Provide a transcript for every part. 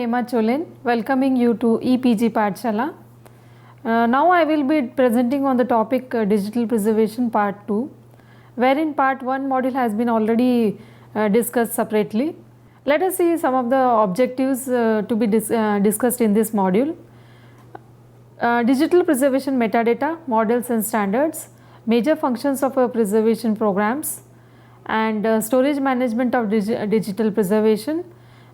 Hema Cholin, welcoming you to EPG Pathshala. Now I will be presenting on the topic Digital Preservation Part 2, wherein Part 1 module has been already discussed separately. Let us see some of the objectives to be discussed in this module. Digital preservation metadata, models and standards, major functions of preservation programs, and storage management of digital preservation,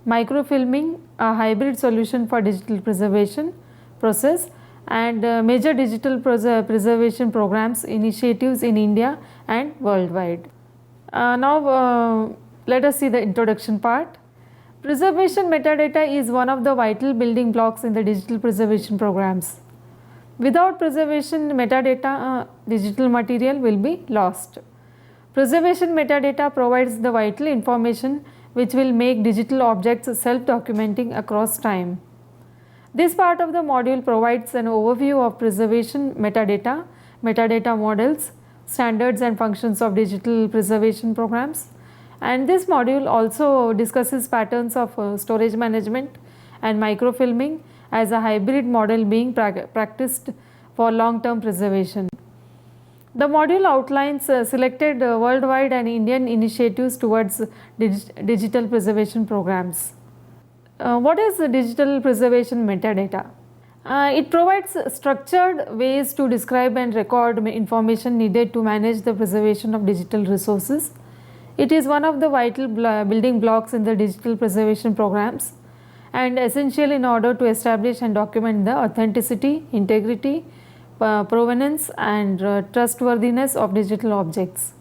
microfilming, a hybrid solution for digital preservation process, and major digital preservation programs initiatives in India and worldwide. Now let us see the introduction part. Preservation metadata is one of the vital building blocks in the digital preservation programs. Without preservation metadata, digital material will be lost. Preservation metadata provides the vital information which will make digital objects self-documenting across time. This part of the module provides an overview of preservation metadata, metadata models, standards and functions of digital preservation programs, and this module also discusses patterns of storage management and microfilming as a hybrid model being practiced for long-term preservation. The module outlines selected worldwide and Indian initiatives towards digital preservation programs. What is the digital preservation metadata? It provides structured ways to describe and record information needed to manage the preservation of digital resources. It is one of the vital building blocks in the digital preservation programs and essential in order to establish and document the authenticity, integrity, provenance and trustworthiness of digital objects.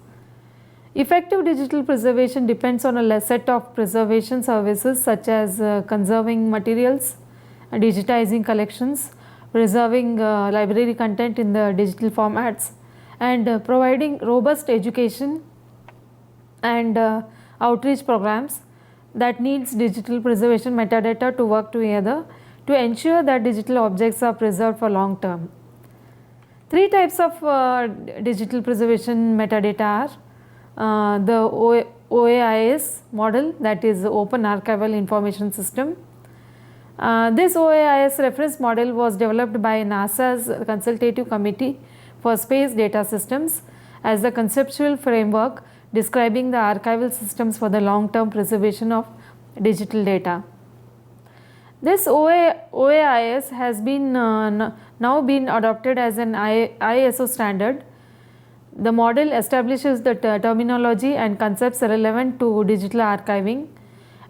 Effective digital preservation depends on a set of preservation services such as conserving materials, digitizing collections, preserving library content in the digital formats, and providing robust education and outreach programs that needs digital preservation metadata to work together to ensure that digital objects are preserved for long term. Three types of digital preservation metadata are the OAIS model, that is Open Archival Information System. This OAIS reference model was developed by NASA's Consultative Committee for Space Data Systems as the conceptual framework describing the archival systems for the long-term preservation of digital data. This OAIS has been now been adopted as an ISO standard. The model establishes the terminology and concepts relevant to digital archiving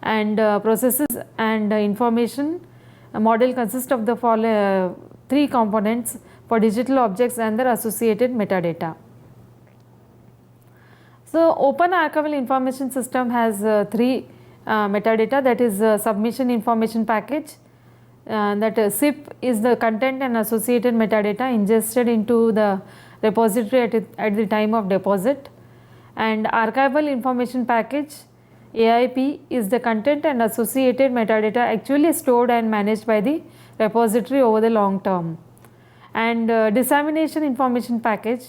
and processes and information. A model consists of the three components for digital objects and their associated metadata. So, Open Archival Information System has three metadata, that is submission information package, that SIP is the content and associated metadata ingested into the repository at the time of deposit, and archival information package AIP is the content and associated metadata actually stored and managed by the repository over the long term, and dissemination information package,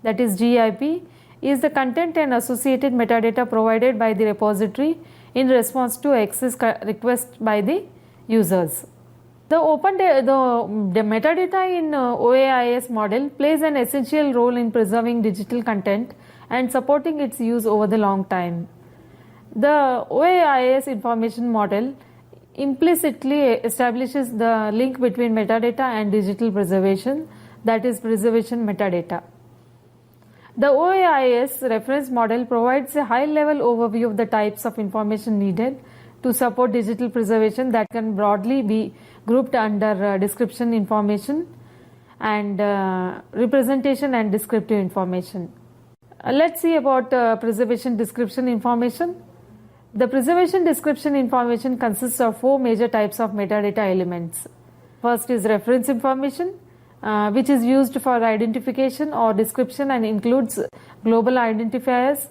that is GIP, is the content and associated metadata provided by the repository in response to access request by the users. The metadata in OAIS model plays an essential role in preserving digital content and supporting its use over the long time. The OAIS information model implicitly establishes the link between metadata and digital preservation, that is preservation metadata. The OAIS reference model provides a high-level overview of the types of information needed to support digital preservation that can broadly be grouped under description information and representation and descriptive information. Let's see about preservation description information. The preservation description information consists of four major types of metadata elements. First is reference information, which is used for identification or description and includes global identifiers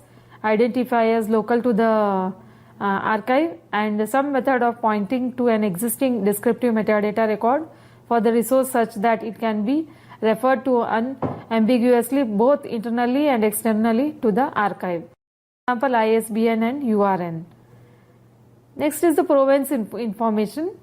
local to the archive, and some method of pointing to an existing descriptive metadata record for the resource such that it can be referred to unambiguously both internally and externally to the archive. For example, ISBN and URN. Next is the provenance information.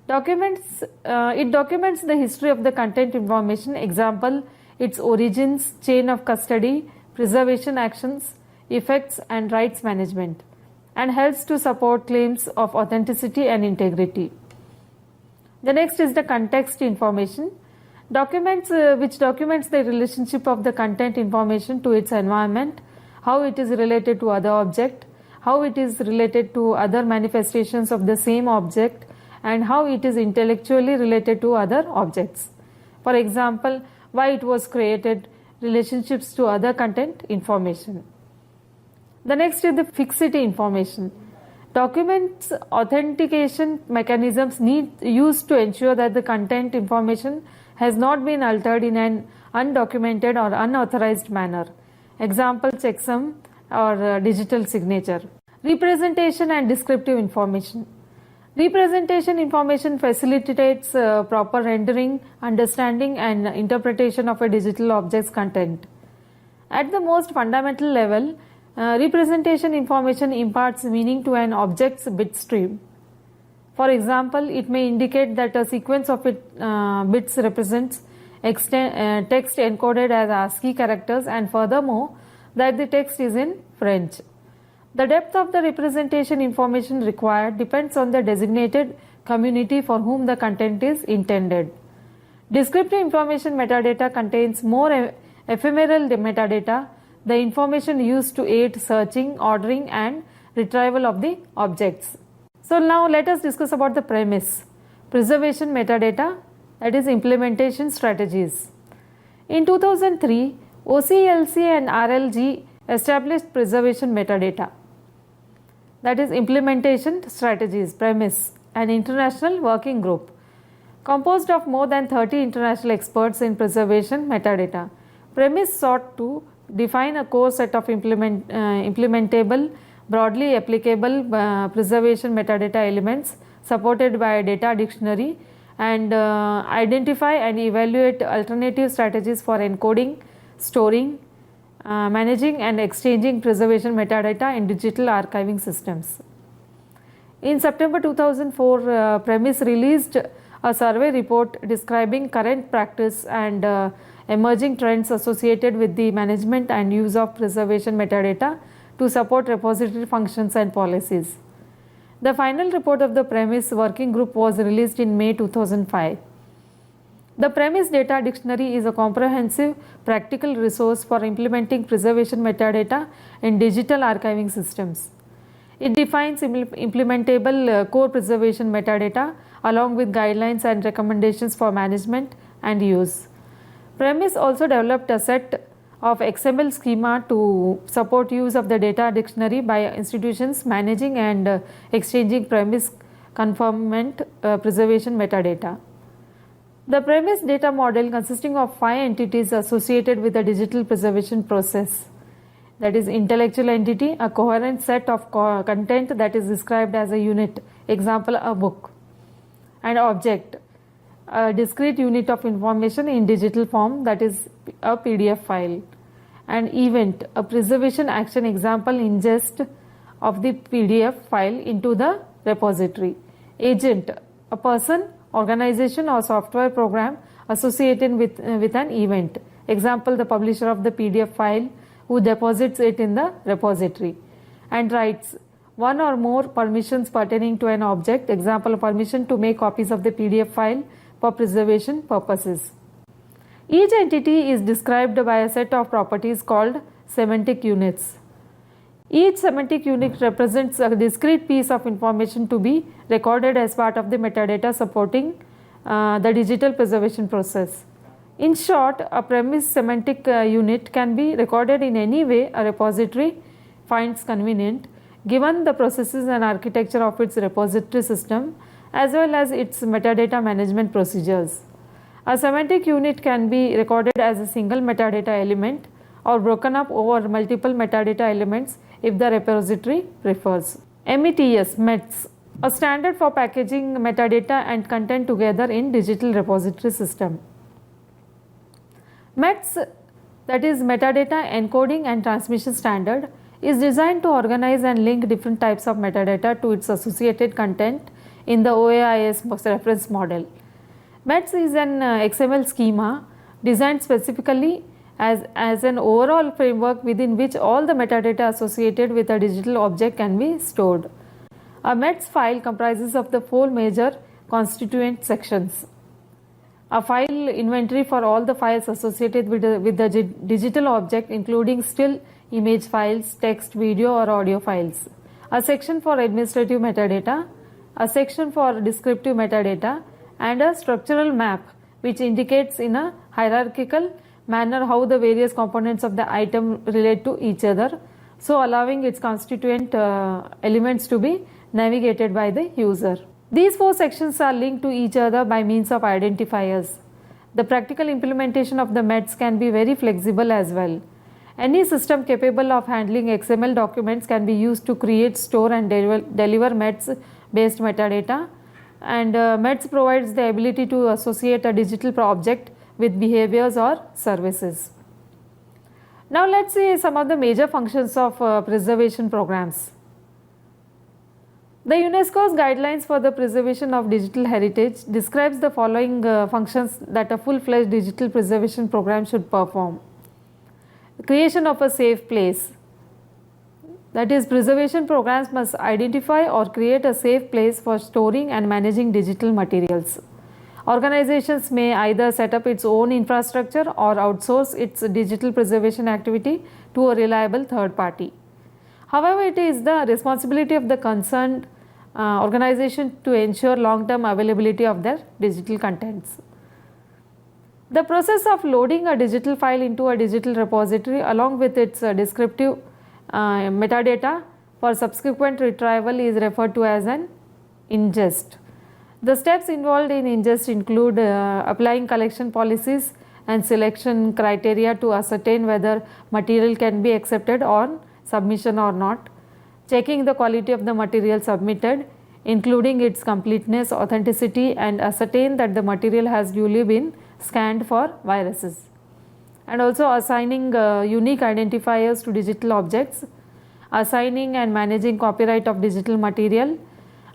It documents the history of the content information, example, its origins, chain of custody, preservation actions, effects and rights management, and helps to support claims of authenticity and integrity. The next is the context information, which documents the relationship of the content information to its environment, how it is related to other object, how it is related to other manifestations of the same object, and how it is intellectually related to other objects. For example, why it was created, relationships to other content information. The next is the fixity information. Documents authentication mechanisms used to ensure that the content information has not been altered in an undocumented or unauthorized manner. Example, checksum or digital signature. Representation and descriptive information. Representation information facilitates proper rendering, understanding and interpretation of a digital object's content. At the most fundamental level, representation information imparts meaning to an object's bit stream. For example, it may indicate that a sequence of bits represents text encoded as ASCII characters, and furthermore that the text is in French. The depth of the representation information required depends on the designated community for whom the content is intended. Descriptive information metadata contains more ephemeral metadata, the information used to aid searching, ordering and retrieval of the objects. So now let us discuss about the premise, preservation metadata, that is implementation strategies. In 2003, OCLC and RLG established preservation metadata, that is implementation strategies, premise, an international working group composed of more than 30 international experts in preservation metadata. Premise sought to define a core set of implementable, broadly applicable preservation metadata elements supported by a data dictionary, and identify and evaluate alternative strategies for encoding, storing, managing and exchanging preservation metadata in digital archiving systems. In September 2004, Premise released a survey report describing current practice and emerging trends associated with the management and use of preservation metadata to support repository functions and policies. The final report of the Premise working group was released in May 2005. The Premise Data Dictionary is a comprehensive practical resource for implementing preservation metadata in digital archiving systems. It defines implementable core preservation metadata along with guidelines and recommendations for management and use. Premise also developed a set of XML schema to support use of the data dictionary by institutions managing and exchanging premise conformant preservation metadata. The premise data model consisting of 5 entities associated with the digital preservation process, that is intellectual entity, a coherent set of content that is described as a unit, example a book, and object, a discrete unit of information in digital form, that is a PDF file, and event, a preservation action, example ingest of the PDF file into the repository. Agent, a person, organization or software program associated with an event, example the publisher of the PDF file who deposits it in the repository. And rights, one or more permissions pertaining to an object, example permission to make copies of the PDF file for preservation purposes. Each entity is described by a set of properties called semantic units. Each semantic unit represents a discrete piece of information to be recorded as part of the metadata supporting the digital preservation process. In short, a premise semantic unit can be recorded in any way a repository finds convenient, given the processes and architecture of its repository system as well as its metadata management procedures. A semantic unit can be recorded as a single metadata element or broken up over multiple metadata elements if the repository prefers. METS, a standard for packaging metadata and content together in digital repository system. METS, that is metadata encoding and transmission standard, is designed to organize and link different types of metadata to its associated content in the OAIS reference model. METS is an XML schema designed specifically as an overall framework within which all the metadata associated with a digital object can be stored. A METS file comprises of the 4 major constituent sections. A file inventory for all the files associated with the digital object, including still image files, text, video or audio files. A section for administrative metadata, a section for descriptive metadata, and a structural map which indicates in a hierarchical manner how the various components of the item relate to each other, so allowing its constituent elements to be navigated by the user. These 4 sections are linked to each other by means of identifiers. The practical implementation of the METS can be very flexible as well. Any system capable of handling XML documents can be used to create, store and deliver METS based metadata, and METS provides the ability to associate a digital object with behaviors or services. Now let us see some of the major functions of preservation programs. The UNESCO's guidelines for the preservation of digital heritage describes the following functions that a full-fledged digital preservation program should perform. The creation of a safe place. That is, preservation programs must identify or create a safe place for storing and managing digital materials. Organizations may either set up its own infrastructure or outsource its digital preservation activity to a reliable third party. However, it is the responsibility of the concerned organization to ensure long-term availability of their digital contents. The process of loading a digital file into a digital repository along with its descriptive metadata for subsequent retrieval is referred to as an ingest. The steps involved in ingest include applying collection policies and selection criteria to ascertain whether material can be accepted on submission or not, checking the quality of the material submitted, including its completeness, authenticity, and ascertain that the material has duly been scanned for viruses, and also assigning unique identifiers to digital objects, assigning and managing copyright of digital material,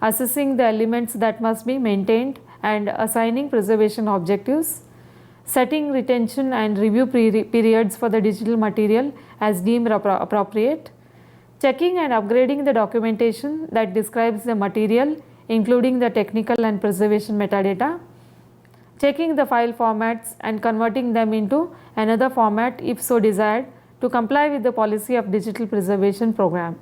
assessing the elements that must be maintained, and assigning preservation objectives, setting retention and review periods for the digital material as deemed appropriate, checking and upgrading the documentation that describes the material, including the technical and preservation metadata, checking the file formats and converting them into another format if so desired to comply with the policy of digital preservation program,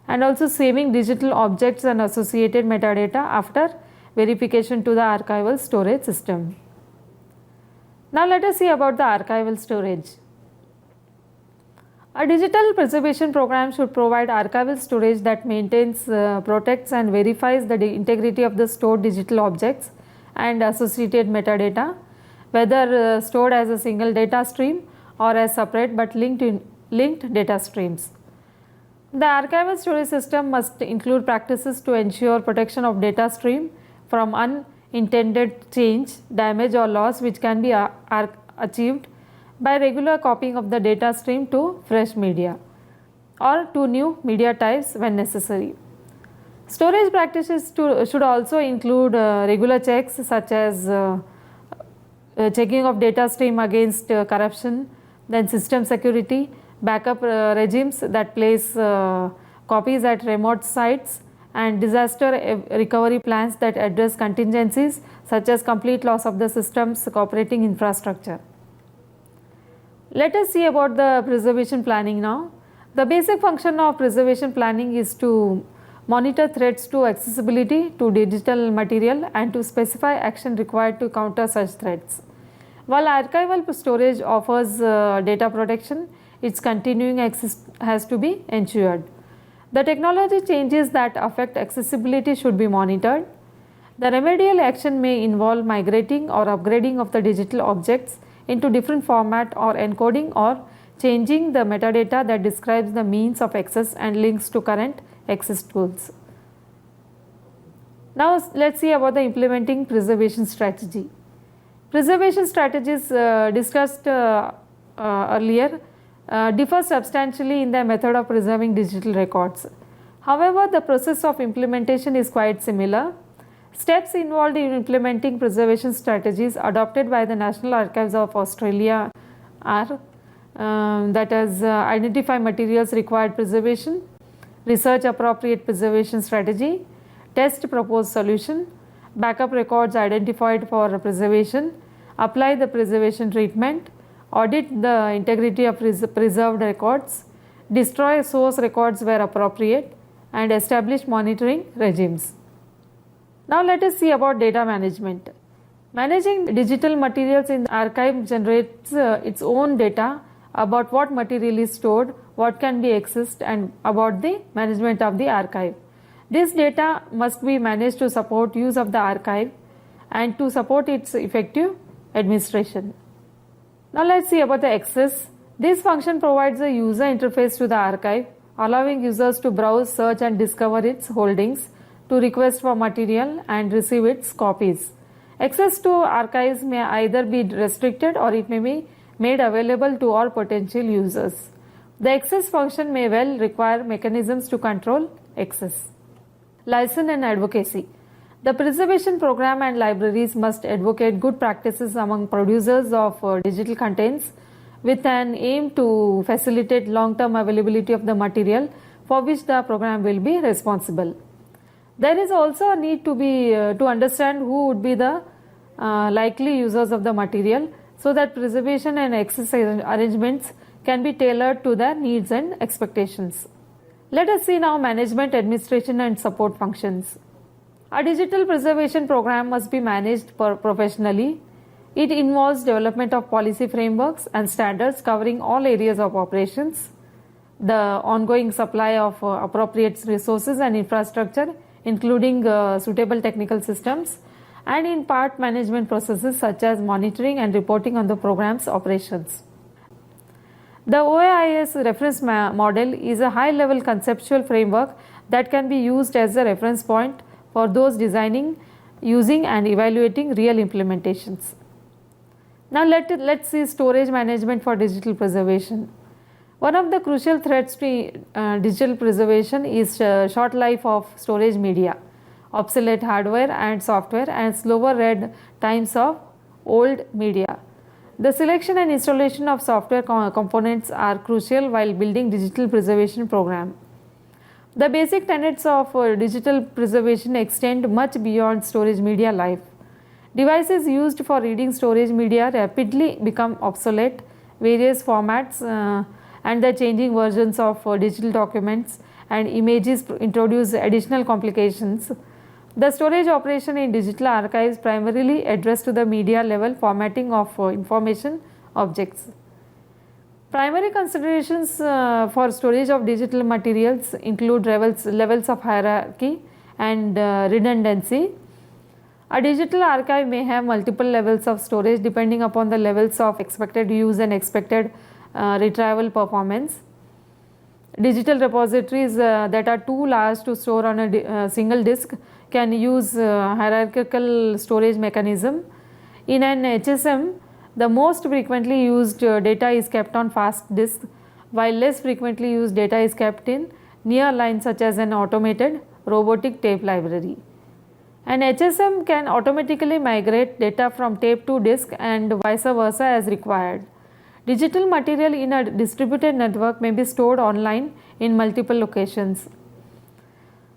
and also saving digital objects and associated metadata after verification to the archival storage system. Now let us see about the archival storage. A digital preservation program should provide archival storage that maintains, protects and verifies the integrity of the stored digital objects and associated metadata, whether stored as a single data stream or as separate but linked data streams. The archival storage system must include practices to ensure protection of data stream from unintended change, damage or loss, which can be achieved by regular copying of the data stream to fresh media or to new media types when necessary. Storage practices should also include regular checks such as checking of data stream against corruption, then system security, backup regimes that place copies at remote sites, and disaster recovery plans that address contingencies such as complete loss of the system's operating infrastructure. Let us see about the preservation planning now. The basic function of preservation planning is to monitor threats to accessibility to digital material and to specify action required to counter such threats. While archival storage offers data protection, its continuing access has to be ensured. The technology changes that affect accessibility should be monitored. The remedial action may involve migrating or upgrading of the digital objects into different format or encoding or changing the metadata that describes the means of access and links to current access tools. Now let us see about the implementing preservation strategy. Preservation strategies discussed earlier differ substantially in their method of preserving digital records. However, the process of implementation is quite similar. Steps involved in implementing preservation strategies adopted by the National Archives of Australia are that is identify materials required preservation, research appropriate preservation strategy, test proposed solution, backup records identified for preservation, apply the preservation treatment, audit the integrity of preserved records, destroy source records where appropriate, and establish monitoring regimes. Now let us see about data management. Managing digital materials in the archive generates its own data about what material is stored, what can be accessed, and about the management of the archive. This data must be managed to support use of the archive and to support its effective administration. Now let us see about the access. This function provides a user interface to the archive, allowing users to browse, search, and discover its holdings, to request for material and receive its copies. Access to archives may either be restricted or it may be made available to all potential users. The access function may well require mechanisms to control access. License and advocacy. The preservation program and libraries must advocate good practices among producers of digital contents with an aim to facilitate long-term availability of the material for which the program will be responsible. There is also a need to understand who would be the likely users of the material, so that preservation and access arrangements can be tailored to their needs and expectations. Let us see now management, administration, and support functions. A digital preservation program must be managed professionally. It involves development of policy frameworks and standards covering all areas of operations, the ongoing supply of appropriate resources and infrastructure, including suitable technical systems, and in part management processes such as monitoring and reporting on the program's operations. The OAIS reference model is a high-level conceptual framework that can be used as a reference point for those designing, using, and evaluating real implementations. Now let's see storage management for digital preservation. One of the crucial threats to digital preservation is short life of storage media, obsolete hardware and software, and slower read times of old media. The selection and installation of software components are crucial while building digital preservation program. The basic tenets of digital preservation extend much beyond storage media life. Devices used for reading storage media rapidly become obsolete. Various formats and the changing versions of digital documents and images introduce additional complications. The storage operation in digital archives primarily address to the media level formatting of information objects. Primary considerations for storage of digital materials include levels of hierarchy and redundancy. A digital archive may have multiple levels of storage depending upon the levels of expected use and expected retrieval performance. Digital repositories that are too large to store on a single disk can use hierarchical storage mechanism. In an HSM, the most frequently used data is kept on fast disk, while less frequently used data is kept in near line, such as an automated robotic tape library. An HSM can automatically migrate data from tape to disk and vice versa as required. Digital material in a distributed network may be stored online in multiple locations.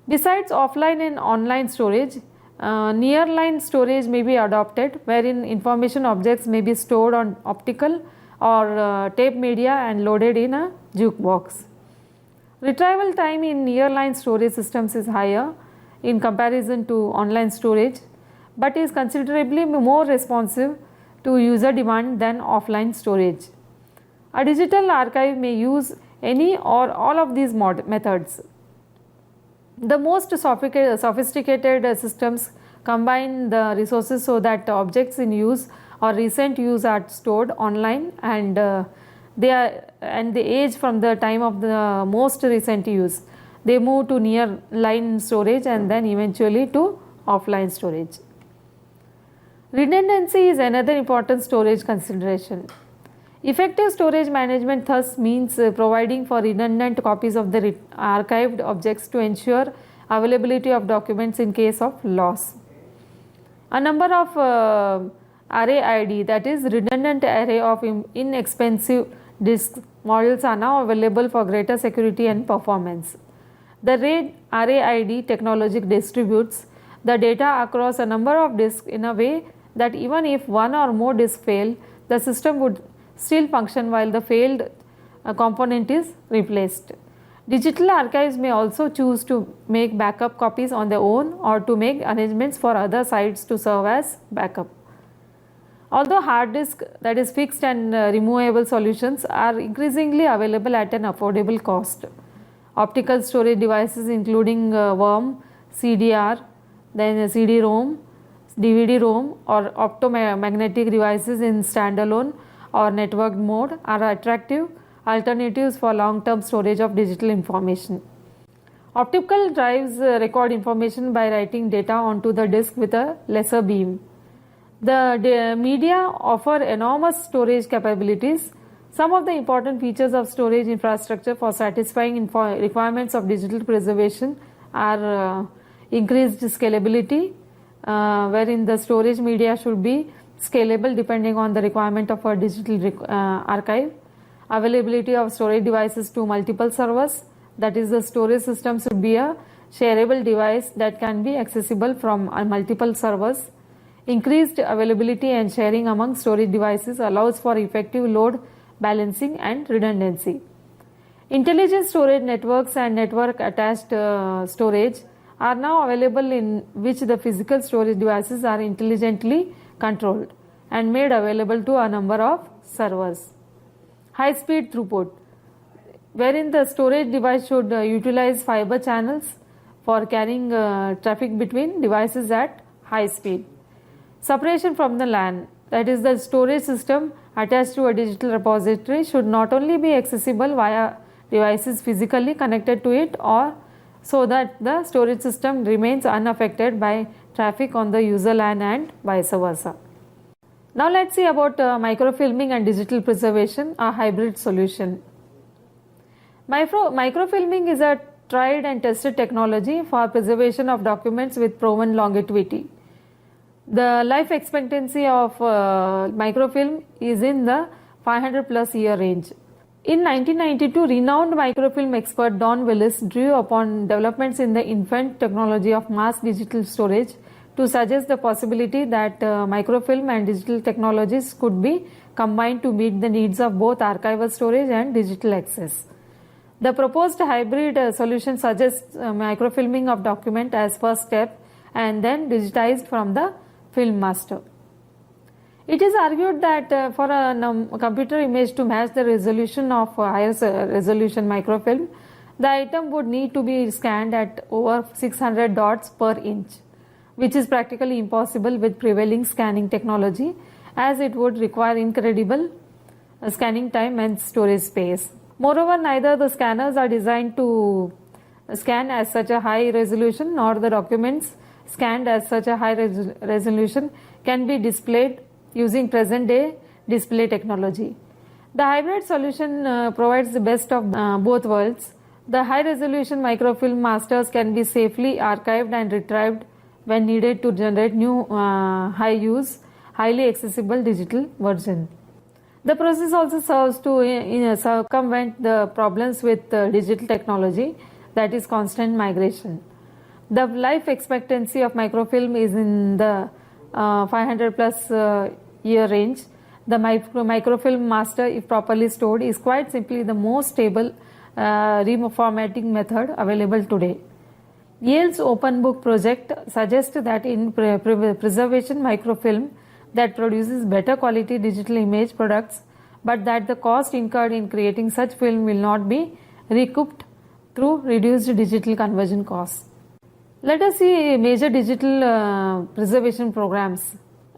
Besides offline and online storage, near-line storage may be adopted, wherein information objects may be stored on optical or tape media and loaded in a jukebox. Retrieval time in near-line storage systems is higher in comparison to online storage, but is considerably more responsive to user demand than offline storage. A digital archive may use any or all of these methods. The most sophisticated systems combine the resources so that objects in use or recent use are stored online, and they age from the time of the most recent use. They move to near line storage and then eventually to offline storage. Redundancy is another important storage consideration. Effective storage management thus means providing for redundant copies of the archived objects to ensure availability of documents in case of loss. A number of array ID, that is redundant array of inexpensive disk models, are now available for greater security and performance. The RAID array ID technology distributes the data across a number of disks in a way that even if one or more disks fail, the system would still function while the failed component is replaced. Digital archives may also choose to make backup copies on their own or to make arrangements for other sites to serve as backup. Although hard disk, that is fixed and removable solutions, are increasingly available at an affordable cost, optical storage devices including worm, CDR, then CD-ROM, DVD-ROM, or optomagnetic devices in standalone or networked mode are attractive alternatives for long-term storage of digital information. Optical drives record information by writing data onto the disk with a lesser beam. The media offer enormous storage capabilities. Some of the important features of storage infrastructure for satisfying requirements of digital preservation are increased scalability, wherein the storage media should be scalable depending on the requirement of a digital archive, availability of storage devices to multiple servers, that is, the storage system should be a shareable device that can be accessible from multiple servers. Increased availability and sharing among storage devices allows for effective load balancing and redundancy. Intelligent storage networks and network attached storage are now available, in which the physical storage devices are intelligently controlled and made available to a number of servers. High speed throughput, wherein the storage device should utilize fiber channels for carrying traffic between devices at high speed. Separation from the LAN, that is, the storage system attached to a digital repository should not only be accessible via devices physically connected to it, or so that the storage system remains unaffected by traffic on the user LAN and vice versa. Now let us see about microfilming and digital preservation, a hybrid solution. Microfilming is a tried and tested technology for preservation of documents with proven longevity. The life expectancy of microfilm is in the 500 plus year range. In 1992, renowned microfilm expert Don Willis drew upon developments in the infant technology of mass digital storage to suggest the possibility that microfilm and digital technologies could be combined to meet the needs of both archival storage and digital access. The proposed hybrid solution suggests microfilming of document as first step and then digitized from the film master. It is argued that for a computer image to match the resolution of higher resolution microfilm, the item would need to be scanned at over 600 dots per inch, which is practically impossible with prevailing scanning technology, as it would require incredible scanning time and storage space. Moreover, neither the scanners are designed to scan as such a high resolution, nor the documents scanned as such a high resolution can be displayed using present day display technology. The hybrid solution provides the best of both worlds. The high resolution microfilm masters can be safely archived and retrieved when needed to generate new high use, highly accessible digital version. The process also serves to circumvent the problems with digital technology, that is constant migration. The life expectancy of microfilm is in the 500 plus year range. The microfilm master, if properly stored, is quite simply the most stable reformatting method available today. Yale's open book project suggests that in preservation microfilm that produces better quality digital image products, but that the cost incurred in creating such film will not be recouped through reduced digital conversion costs. Let us see major digital preservation programs.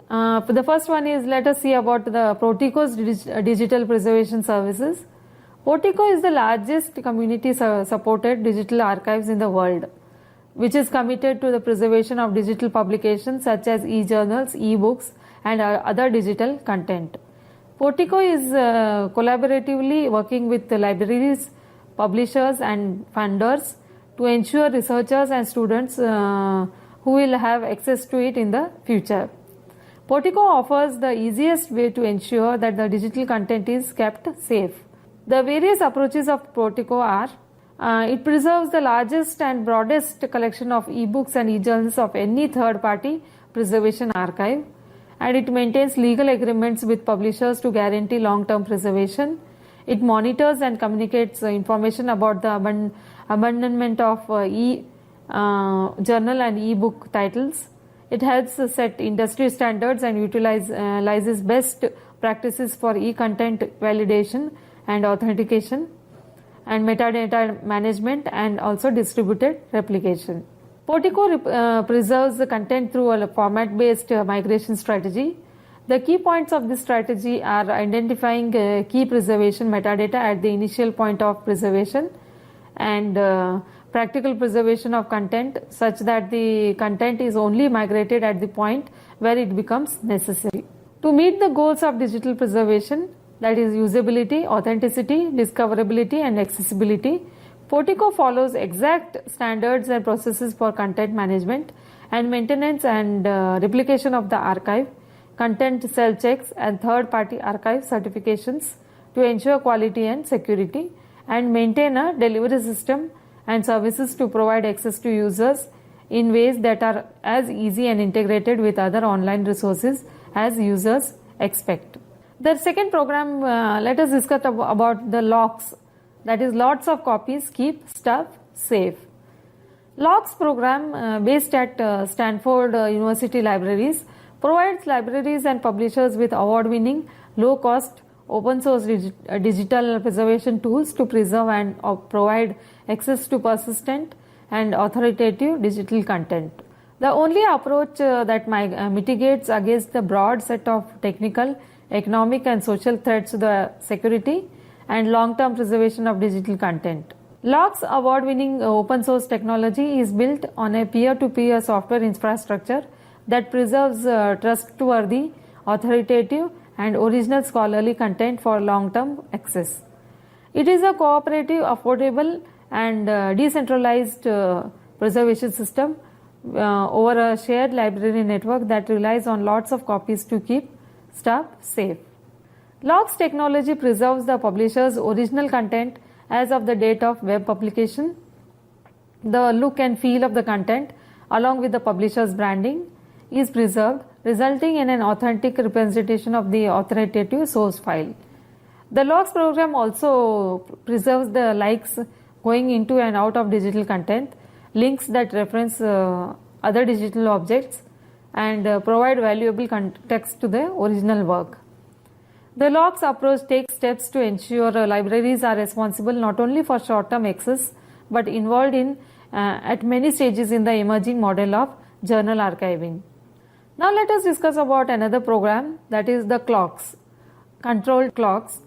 The first one is, let us see about the Protico's digital preservation services. Protico is the largest community supported digital archives in the world, which is committed to the preservation of digital publications such as e-journals, e-books and other digital content. Protico is collaboratively working with the libraries, publishers and funders to ensure researchers and students who will have access to it in the future. Portico offers the easiest way to ensure that the digital content is kept safe. The various approaches of Portico are it preserves the largest and broadest collection of e-books and e-journals of any third-party preservation archive, and it maintains legal agreements with publishers to guarantee long-term preservation. It monitors and communicates information about the abandonment of e-journal and e-book titles. It helps set industry standards and utilizes best practices for e-content validation and authentication and metadata management and also distributed replication. Portico preserves the content through a format-based migration strategy. The key points of this strategy are identifying key preservation metadata at the initial point of preservation and practical preservation of content such that the content is only migrated at the point where it becomes necessary. To meet the goals of digital preservation, that is usability, authenticity, discoverability and accessibility, Portico follows exact standards and processes for content management and maintenance and replication of the archive, content cell checks and third-party archive certifications to ensure quality and security, and maintain a delivery system and services to provide access to users in ways that are as easy and integrated with other online resources as users expect. The second program, let us discuss about the locks, that is lots of copies keep stuff safe. Locks program based at Stanford University Libraries provides libraries and publishers with award-winning, low-cost, open-source digital preservation tools to preserve and provide access to persistent and authoritative digital content. The only approach that mitigates against the broad set of technical, economic and social threats to the security and long-term preservation of digital content. Locks award-winning open-source technology is built on a peer-to-peer software infrastructure that preserves trustworthy, authoritative and original scholarly content for long-term access. It is a cooperative, affordable and decentralized preservation system over a shared library network that relies on lots of copies to keep stuff safe. Locks technology preserves the publisher's original content as of the date of web publication. The look and feel of the content along with the publisher's branding is preserved, resulting in an authentic representation of the authoritative source file. The locks program also preserves the likes going into and out of digital content, links that reference other digital objects and provide valuable context to the original work. The locks approach takes steps to ensure libraries are responsible not only for short-term access but involved in at many stages in the emerging model of journal archiving. Now let us discuss about another program, that is the clocks, controlled clocks,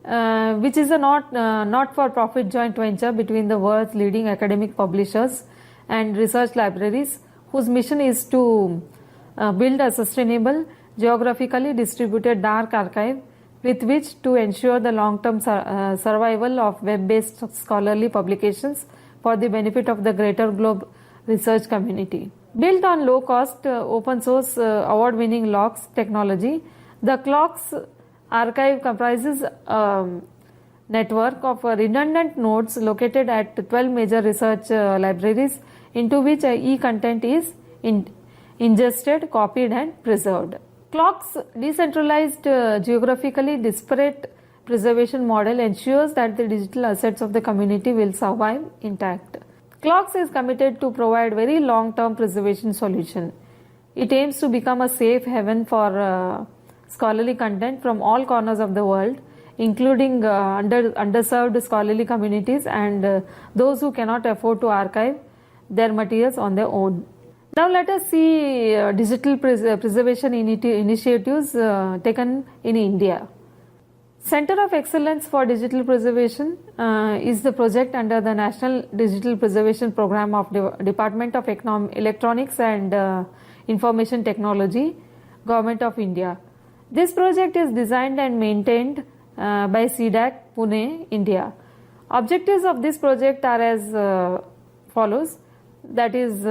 which is a not-for-profit joint venture between the world's leading academic publishers and research libraries, whose mission is to build a sustainable, geographically distributed dark archive with which to ensure the long-term survival of web-based scholarly publications for the benefit of the greater globe research community. Built on low-cost, open-source, award-winning locks technology, the clocks archive comprises a network of redundant nodes located at 12 major research libraries into which e-content is ingested, copied and preserved. Clocks' decentralized, geographically disparate preservation model ensures that the digital assets of the community will survive intact. Clocks is committed to provide very long-term preservation solution. It aims to become a safe haven for scholarly content from all corners of the world, including underserved scholarly communities and those who cannot afford to archive their materials on their own. Now let us see digital preservation initiatives taken in India. Center of Excellence for Digital Preservation is the project under the National Digital Preservation Program of the Department of Electronics and Information Technology, Government of India. This project is designed and maintained by CDAC, Pune, India. Objectives of this project are as follows, that is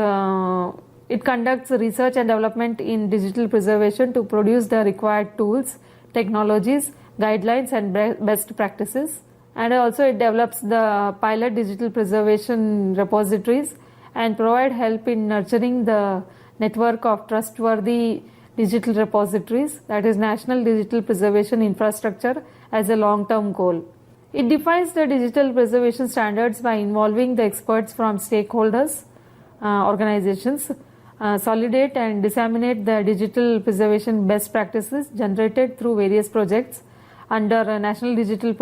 it conducts research and development in digital preservation to produce the required tools, technologies, guidelines and best practices. And also it develops the pilot digital preservation repositories and provide help in nurturing the network of trustworthy digital repositories, that is National Digital Preservation Infrastructure, as a long-term goal. It defines the digital preservation standards by involving the experts from stakeholders, organizations, consolidate and disseminate the digital preservation best practices generated through various projects under a National Digital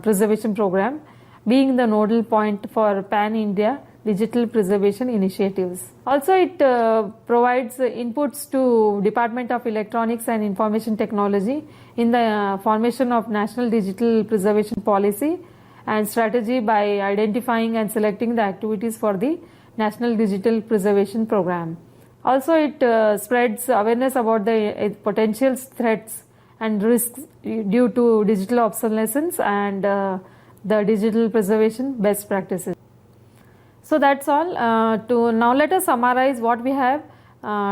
Preservation Program, being the nodal point for Pan-India digital preservation initiatives. Also, it provides inputs to Department of Electronics and Information Technology in the formation of National Digital Preservation Policy and strategy by identifying and selecting the activities for the National Digital Preservation Program. Also, it spreads awareness about the potential threats and risks due to digital obsolescence and the digital preservation best practices. So that's all. Now let us summarize what we have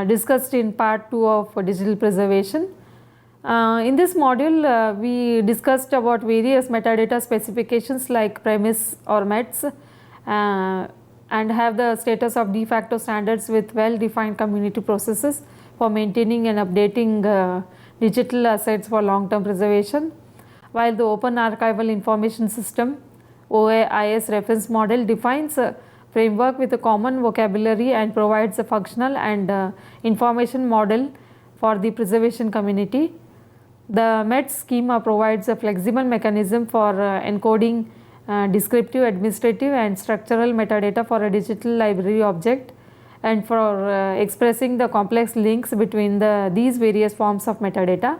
discussed in part 2 of digital preservation. In this module, we discussed about various metadata specifications like premise or METs and have the status of de facto standards with well defined community processes for maintaining and updating digital assets for long term preservation, while the Open Archival Information System OAIS reference model defines a framework with a common vocabulary and provides a functional and information model for the preservation community. The MET schema provides a flexible mechanism for encoding descriptive, administrative and structural metadata for a digital library object and for expressing the complex links between these various forms of metadata.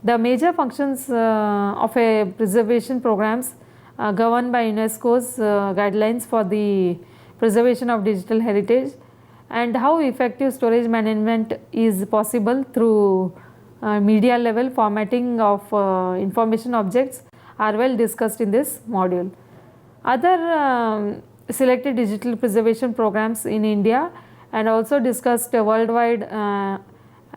The major functions of a preservation programs governed by UNESCO's guidelines for the preservation of digital heritage and how effective storage management is possible through media level formatting of information objects are well discussed in this module. Other selected digital preservation programs in India and also discussed worldwide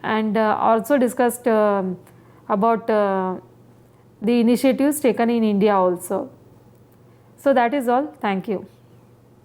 and also discussed about the initiatives taken in India also. So that is all. Thank you.